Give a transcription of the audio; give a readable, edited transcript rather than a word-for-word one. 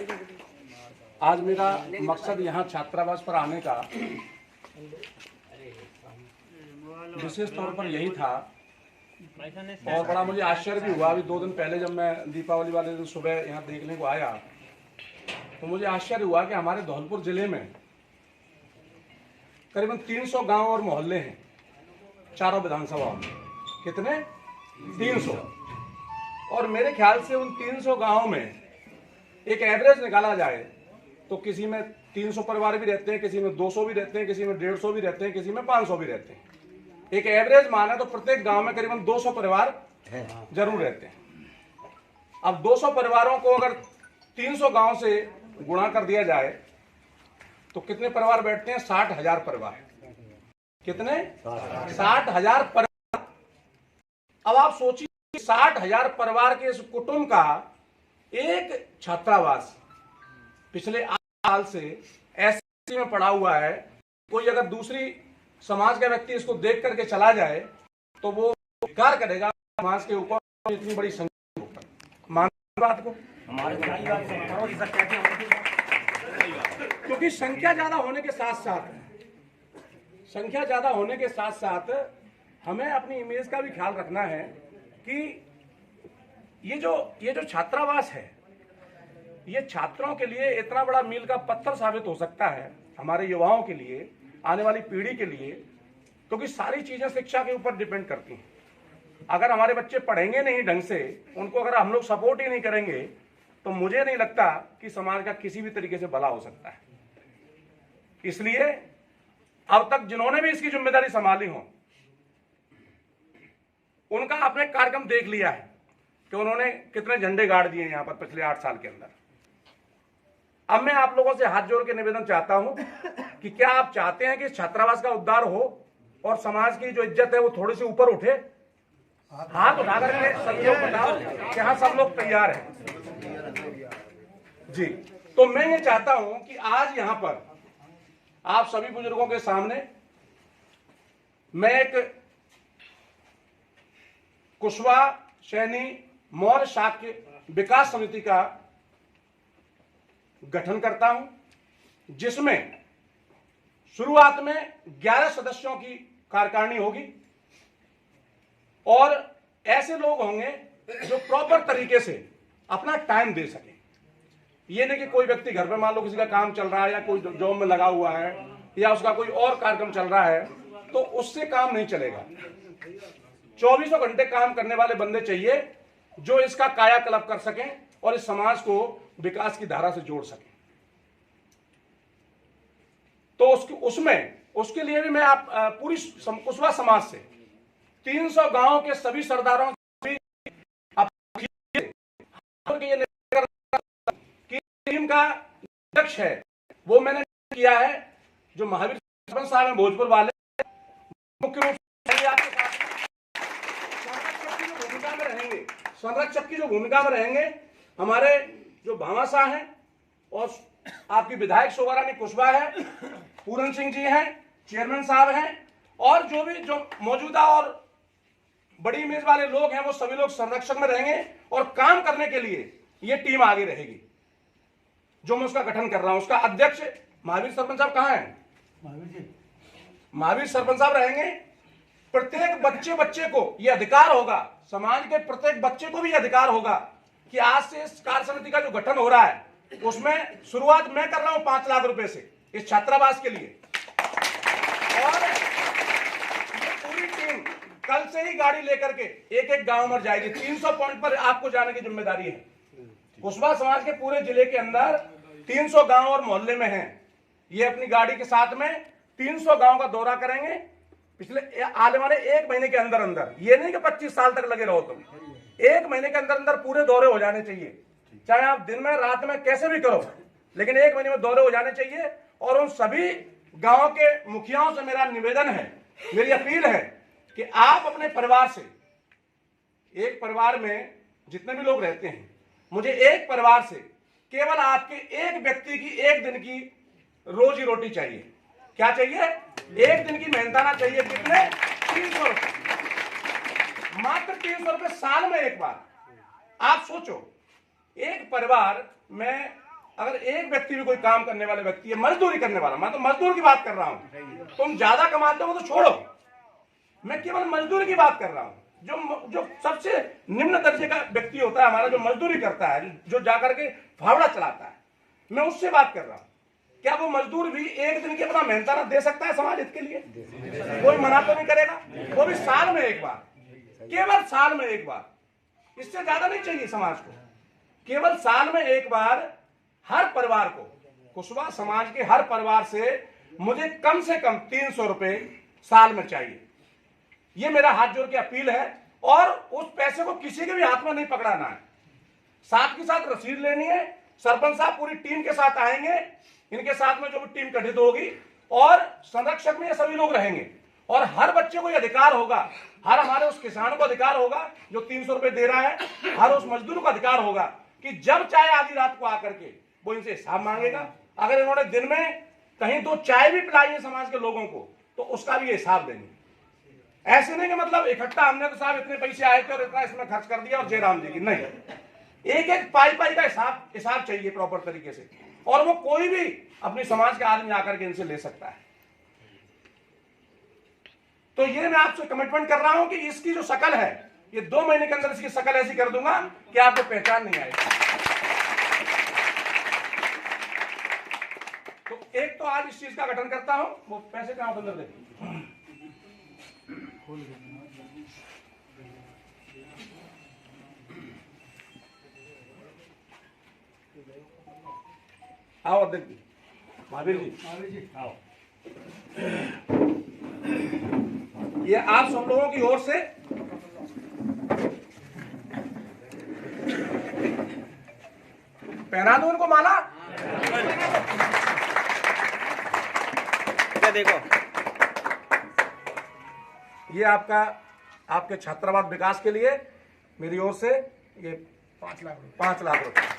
आज मेरा मकसद यहाँ छात्रावास पर आने का विशेष तौर पर यही था और बड़ा मुझे आश्चर्य भी हुआ। अभी 2 दिन पहले जब मैं दीपावली वाले दिन सुबह यहाँ देखने को आया तो मुझे आश्चर्य हुआ कि हमारे धौलपुर जिले में करीबन 300 गांव और मोहल्ले हैं चारों विधानसभाओं में। कितने? 300। और मेरे ख्याल से उन 300 गांवों में एक एवरेज निकाला जाए तो किसी में 300 परिवार भी रहते हैं, किसी में 200 भी रहते हैं, किसी में 150 भी रहते हैं, किसी में 500 भी रहते हैं। एक एवरेज माना तो प्रत्येक गांव में करीबन 200 परिवार जरूर रहते हैं। अब 200 परिवारों को अगर 300 गांव से गुणा कर दिया जाए तो कितने परिवार बैठते हैं? 60,000 परिवार। कितने? 60,000 परिवार। अब आप सोचिए 60,000 परिवार के इस कुटुंब का एक छात्रावास पिछले 8 साल से ऐसे में पड़ा हुआ है। कोई अगर दूसरी समाज का व्यक्ति इसको देख करके चला जाए तो वो धिक्कार करेगा समाज के ऊपर। इतनी बड़ी संख्या मान बात को क्योंकि संख्या ज्यादा होने के साथ साथ हमें अपनी इमेज का भी ख्याल रखना है कि ये जो छात्रावास है ये छात्रों के लिए इतना बड़ा मील का पत्थर साबित हो सकता है, हमारे युवाओं के लिए, आने वाली पीढ़ी के लिए, क्योंकि सारी चीजें शिक्षा के ऊपर डिपेंड करती हैं। अगर हमारे बच्चे पढ़ेंगे नहीं ढंग से, उनको अगर हम लोग सपोर्ट ही नहीं करेंगे तो मुझे नहीं लगता कि समाज का किसी भी तरीके से भला हो सकता है। इसलिए अब तक जिन्होंने भी इसकी जिम्मेदारी संभाली हो उनका आपने कार्यक्रम देख लिया है कि उन्होंने कितने झंडे गाड़ दिए यहाँ पर पिछले 8 साल के अंदर। अब मैं आप लोगों से हाथ जोड़ के निवेदन चाहता हूं कि क्या आप चाहते हैं कि छात्रावास का उद्धार हो और समाज की जो इज्जत है वो थोड़ी सी ऊपर उठे? हाथ उठा करके सब लोग बताओ कि हाँ सब लोग तैयार हैं जी। तो मैं ये चाहता हूं कि आज यहां पर आप सभी बुजुर्गों के सामने मैं एक कुशवाहा सैनी मौर्य शाक्य विकास समिति का गठन करता हूं, जिसमें शुरुआत में 11 सदस्यों की कार्यकारिणी होगी और ऐसे लोग होंगे जो प्रॉपर तरीके से अपना टाइम दे सके। ये नहीं कि कोई व्यक्ति घर में मान लो किसी का काम चल रहा है या कोई जॉब में लगा हुआ है या उसका कोई और कार्यक्रम चल रहा है तो उससे काम नहीं चलेगा। 24 घंटे काम करने वाले बंदे चाहिए जो इसका कायाकल्प कर सकें और इस समाज को विकास की धारा से जोड़ सकें। तो उसके लिए भी मैं आप पूरी कुशवाहा समाज से 300 गांवों के सभी सरदारों की टीम का अध्यक्ष है वो मैंने किया है, जो महावीर सरपंच साहब हैं भोजपुर वाले, मुख्य रूप से आपके साथ संरक्षक की जो भूमिका में रहेंगे हमारे जो भामा साह हैं और आपकी विधायक शोभा रानी कुशवाहा है, पूरन सिंह जी हैं, चेयरमैन साहब हैं और जो मौजूदा और बड़ी इमेज वाले लोग हैं वो सभी लोग संरक्षण में रहेंगे और काम करने के लिए ये टीम आगे रहेगी जो मैं उसका गठन कर रहा हूं। उसका अध्यक्ष महावीर सरपंच साहब कहां हैं? महावीर सरपंच साहब रहेंगे। प्रत्येक बच्चे को यह अधिकार होगा, समाज के प्रत्येक बच्चे को भी यह अधिकार होगा कि आज से इस कार्य समिति का जो गठन हो रहा है उसमें शुरुआत मैं कर रहा हूं 5 लाख रुपए से इस छात्रावास के लिए। और ये पूरी टीम कल से ही गाड़ी लेकर के एक गांव में जाएगी। 300 पॉइंट पर आपको जाने की जिम्मेदारी है। कुशवाहा समाज के पूरे जिले के अंदर 300 गांव और मोहल्ले में हैं। ये अपनी गाड़ी के साथ में 300 गांव का दौरा करेंगे पिछले आने वाले 1 महीने के अंदर अंदर। ये नहीं कि 25 साल तक लगे रहो तुम, 1 महीने के अंदर अंदर पूरे दौरे हो जाने चाहिए। चाहे आप दिन में रात में कैसे भी करो, लेकिन 1 महीने में दौरे हो जाने चाहिए। और उन सभी गांव के मुखियाओं से मेरा निवेदन है, मेरी अपील है कि आप अपने परिवार से, एक परिवार में जितने भी लोग रहते हैं, मुझे एक परिवार से केवल आपके एक व्यक्ति की 1 दिन की रोजी रोटी चाहिए। क्या चाहिए? 1 दिन की मेहनताना चाहिए। कितने? 300 रुपए, मात्र 300 रुपए साल में एक बार। आप सोचो, एक परिवार में अगर एक व्यक्ति भी कोई काम करने वाले व्यक्ति है, मजदूरी करने वाला, मैं तो मजदूर की बात कर रहा हूं, तुम ज्यादा कमाते हो तो छोड़ो, मैं केवल मजदूरी की बात कर रहा हूं। जो सबसे निम्न दर्जे का व्यक्ति होता है हमारा, जो मजदूरी करता है, जो जाकर के फावड़ा चलाता है, मैं उससे बात कर रहा हूं। क्या वो मजदूर भी एक दिन की अपना मेहनताना दे सकता है समाज हित के लिए? कोई मना तो नहीं करेगा, वो भी साल में एक बार, केवल साल में एक बार, इससे ज्यादा नहीं चाहिए समाज को। केवल साल में एक बार हर परिवार को, कुशवाहा समाज के हर परिवार से मुझे कम से कम 300 रुपए साल में चाहिए। ये मेरा हाथ जोड़ के अपील है, और उस पैसे को किसी के भी हाथ में नहीं पकड़ाना है। साथ के साथ रसीद लेनी है, सरपंच साहब पूरी टीम के साथ आएंगे, इनके साथ में जो भी टीम गठित होगी, और संरक्षक में ये सभी लोग रहेंगे, और हर बच्चे को ये अधिकार होगा, हर हमारे उस किसान को अधिकार होगा जो 300 रुपए दे रहा है, हर उस मजदूर को अधिकार होगा कि जब चाहे आधी रात को आकर के वो इनसे हिसाब मांगेगा। अगर इन्होंने दिन में कहीं 2 चाय भी पिलाई है समाज के लोगों को, तो उसका भी हिसाब देंगे। ऐसे नहीं कि मतलब इकट्ठा हमने तो साहब इतने पैसे आए थे और इतना इसमें खर्च कर दिया और जयराम जी की, नहीं, एक एक पाई का हिसाब चाहिए प्रॉपर तरीके से, और वो कोई भी अपने समाज के आदमी आकर के इनसे ले सकता है। तो ये मैं आपसे कमिटमेंट कर रहा हूं कि इसकी जो शकल है, ये 2 महीने के अंदर इसकी शकल ऐसी कर दूंगा कि आपको पहचान नहीं आएगी। तो एक तो आज इस चीज का गठन करता हूं, वो पैसे कहां अंदर देखिए, आओ देखिए महावीर जी आओ। ये आप सब लोगों की ओर से पहना दो उनको माला। क्या देखो, ये आपके छात्रावास विकास के लिए मेरी ओर से ये 5 लाख रुपए।